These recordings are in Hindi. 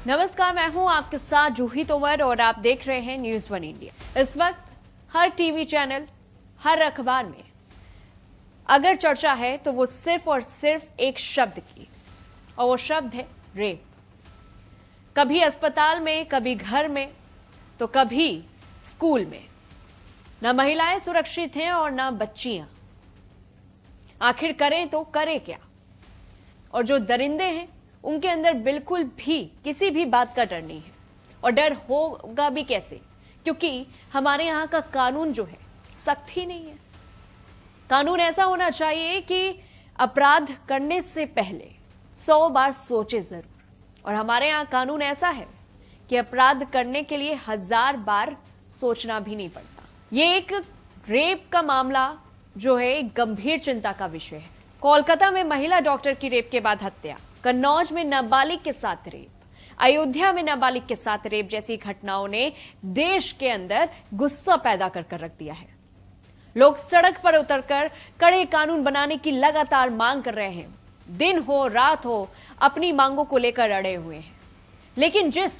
नमस्कार, मैं हूं आपके साथ जूही तोमर और आप देख रहे हैं न्यूज़ वन इंडिया। इस वक्त हर टीवी चैनल, हर अखबार में अगर चर्चा है तो वो सिर्फ और सिर्फ एक शब्द की, और वो शब्द है रेप। कभी अस्पताल में, कभी घर में, तो कभी स्कूल में। न महिलाएं सुरक्षित हैं और न बच्चियां। आखिर करें तो करें क्या? और जो दरिंदे हैं उनके अंदर बिल्कुल भी किसी भी बात का डर नहीं है, और डर होगा भी कैसे, क्योंकि हमारे यहाँ का कानून जो है सख्त ही नहीं है। कानून ऐसा होना चाहिए कि अपराध करने से पहले 100 बार सोचे जरूर, और हमारे यहाँ कानून ऐसा है कि अपराध करने के लिए 1000 बार सोचना भी नहीं पड़ता। ये एक रेप का मामला जो है एक गंभीर चिंता का विषय है। कोलकाता में महिला डॉक्टर की रेप के बाद हत्या, कन्नौज में नाबालिग के साथ रेप, अयोध्या में नाबालिग के साथ रेप जैसी घटनाओं ने देश के अंदर गुस्सा पैदा कर रख दिया है। लोग सड़क पर उतरकर कड़े कानून बनाने की लगातार मांग कर रहे हैं। दिन हो रात हो अपनी मांगों को लेकर अड़े हुए हैं। लेकिन जिस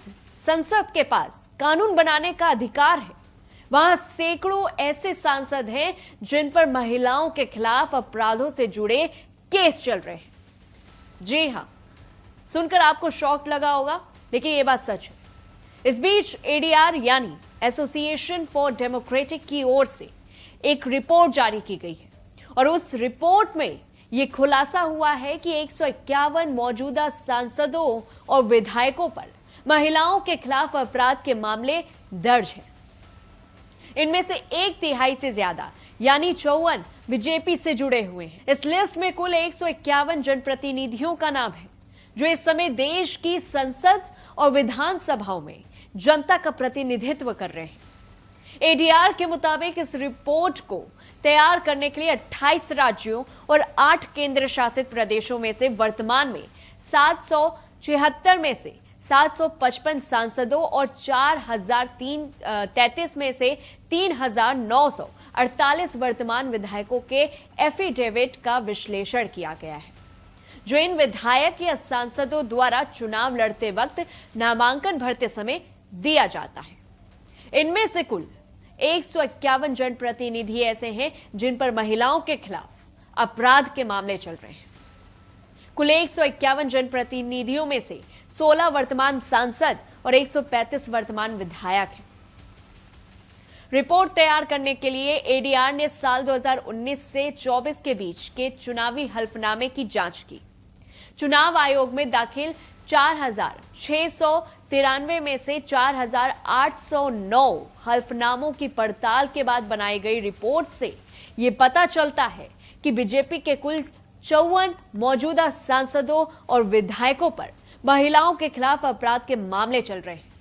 संसद के पास कानून बनाने का अधिकार है, वहां सैकड़ों ऐसे सांसद हैं जिन पर महिलाओं के खिलाफ अपराधों से जुड़े केस चल रहे हैं। जी हां, सुनकर आपको शॉक लगा होगा, लेकिन यह बात सच है। इस बीच एडीआर यानी एसोसिएशन फॉर डेमोक्रेटिक की ओर से एक रिपोर्ट जारी की गई है, और उस रिपोर्ट में यह खुलासा हुआ है कि 151 मौजूदा सांसदों और विधायकों पर महिलाओं के खिलाफ अपराध के मामले दर्ज हैं। इनमें से 1/3 से ज्यादा यानी 54 बीजेपी से जुड़े हुए हैं। इस लिस्ट में कुल 151 जनप्रतिनिधियों का नाम है जो इस समय देश की संसद और विधानसभाओं में जनता का प्रतिनिधित्व कर रहे हैं। एडीआर के मुताबिक इस रिपोर्ट को तैयार करने के लिए 28 राज्यों और 8 केंद्र शासित प्रदेशों में से वर्तमान में 776 में से 755 सांसदों और 4033 में से 3948 वर्तमान विधायकों के एफिडेविट का विश्लेषण किया गया है, जो इन विधायक या सांसदों द्वारा चुनाव लड़ते वक्त नामांकन भरते समय दिया जाता है। इनमें से कुल 151 जनप्रतिनिधि ऐसे हैं जिन पर महिलाओं के खिलाफ अपराध के मामले चल रहे हैं। कुल 151 जनप्रतिनिधियों में से 16 वर्तमान सांसद और 135 वर्तमान विधायक हैं। रिपोर्ट तैयार करने के लिए एडीआर ने साल 2019 से 24 के बीच के चुनावी हल्फनामे की जांच की। चुनाव आयोग में दाखिल 4693 में से 4809 हल्फनामों की पड़ताल के बाद बनाई गई रिपोर्ट से यह पता चलता है कि बीजेपी के कुल 54 मौजूदा सांसदों और विधायकों पर महिलाओं के खिलाफ अपराध के मामले चल रहे हैं।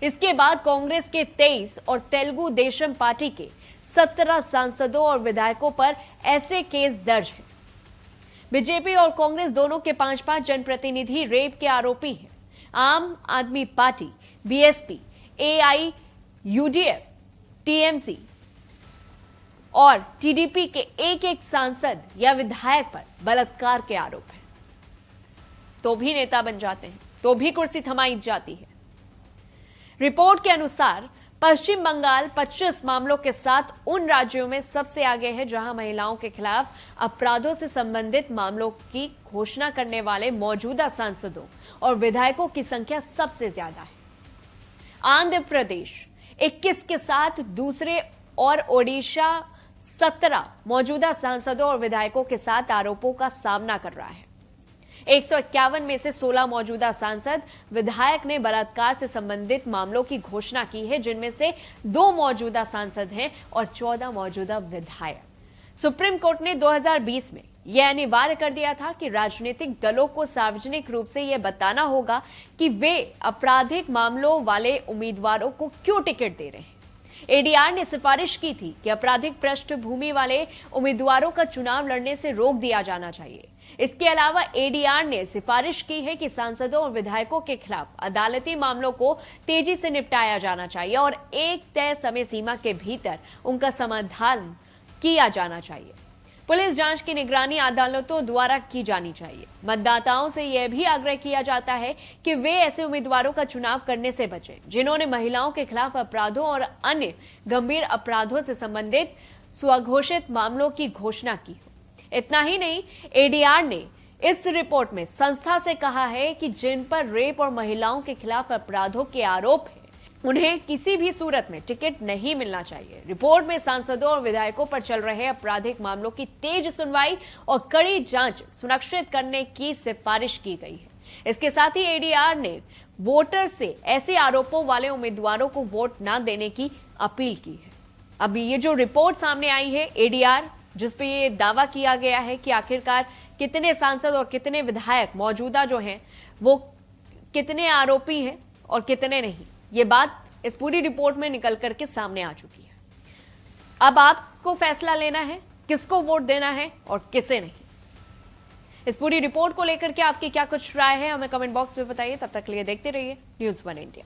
इसके बाद कांग्रेस के 23 और तेलुगु देशम पार्टी के 17 सांसदों और विधायकों पर ऐसे केस दर्ज हैं। बीजेपी और कांग्रेस दोनों के 5-5 जनप्रतिनिधि रेप के आरोपी हैं। आम आदमी पार्टी, बीएसपी, एआईयूडीएफ, टीएमसी और टीडीपी के एक सांसद या विधायक पर बलात्कार के आरोप हैं। तो भी नेता बन जाते हैं, तो भी कुर्सी थमाई जाती है। रिपोर्ट के अनुसार पश्चिम बंगाल 25 मामलों के साथ उन राज्यों में सबसे आगे है जहां महिलाओं के खिलाफ अपराधों से संबंधित मामलों की घोषणा करने वाले मौजूदा सांसदों और विधायकों की संख्या सबसे ज्यादा है। आंध्र प्रदेश 21 के साथ दूसरे और ओडिशा 17 मौजूदा सांसदों और विधायकों के साथ आरोपों का सामना कर रहा है। 151 में से 16 मौजूदा सांसद विधायक ने बलात्कार से संबंधित मामलों की घोषणा की है, जिनमें से 2 मौजूदा सांसद हैं और 14 मौजूदा विधायक। सुप्रीम कोर्ट ने 2020 में यह अनिवार्य कर दिया था कि राजनीतिक दलों को सार्वजनिक रूप से यह बताना होगा कि वे आपराधिक मामलों वाले उम्मीदवारों को क्यों टिकट दे रहे हैं। एडीआर ने सिफारिश की थी कि आपराधिक पृष्ठभूमि वाले उम्मीदवारों का चुनाव लड़ने से रोक दिया जाना चाहिए। इसके अलावा एडीआर ने सिफारिश की है कि सांसदों और विधायकों के खिलाफ अदालती मामलों को तेजी से निपटाया जाना चाहिए और एक तय समय सीमा के भीतर उनका समाधान किया जाना चाहिए। पुलिस जांच की निगरानी अदालतों द्वारा की जानी चाहिए। मतदाताओं से यह भी आग्रह किया जाता है कि वे ऐसे उम्मीदवारों का चुनाव करने से बचें जिन्होंने महिलाओं के खिलाफ अपराधों और अन्य गंभीर अपराधों से संबंधित स्वघोषित मामलों की घोषणा की हो। इतना ही नहीं, एडीआर ने इस रिपोर्ट में संस्था से कहा है कि जिन पर रेप और महिलाओं के खिलाफ अपराधों के आरोप हैं, उन्हें किसी भी सूरत में टिकट नहीं मिलना चाहिए। रिपोर्ट में सांसदों और विधायकों पर चल रहे आपराधिक मामलों की तेज सुनवाई और कड़ी जांच सुनिश्चित करने की सिफारिश की गई है। इसके साथ ही एडीआर ने वोटर से ऐसे आरोपों वाले उम्मीदवारों को वोट न देने की अपील की है। अभी ये जो रिपोर्ट सामने आई है एडीआर, जिसपे ये दावा किया गया है कि आखिरकार कितने सांसद और कितने विधायक मौजूदा जो हैं वो कितने आरोपी हैं और कितने नहीं, ये बात इस पूरी रिपोर्ट में निकल करके सामने आ चुकी है। अब आपको फैसला लेना है किसको वोट देना है और किसे नहीं। इस पूरी रिपोर्ट को लेकर के आपकी क्या कुछ राय है, हमें कमेंट बॉक्स में बताइए। तब तक के लिए देखते रहिए न्यूज़ 1 इंडिया।